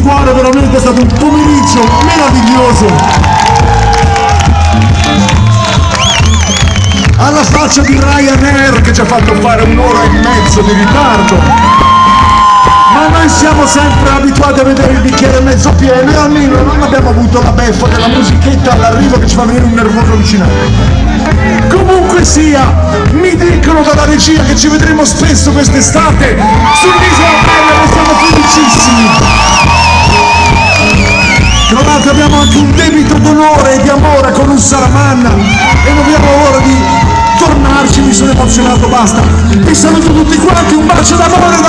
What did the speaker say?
cuore, veramente è stato un pomeriggio meraviglioso. Alla faccia di Ryanair che ci ha fatto fare un'ora e mezzo di ritardo, ma noi siamo sempre abituati a vedere il bicchiere mezzo pieno e almeno non abbiamo avuto la beffa della musichetta all'arrivo che ci fa venire un nervoso allucinante. Comunque sia, mi dicono dalla regia che ci vedremo spesso quest'estate sull'Isola Bella, ne siamo felicissimi. Tra l'altro abbiamo anche un debito d'onore e di amore con un Saramanna e non abbiamo ora di tornarci, mi sono emozionato, basta. Vi saluto tutti quanti, un bacio d'amore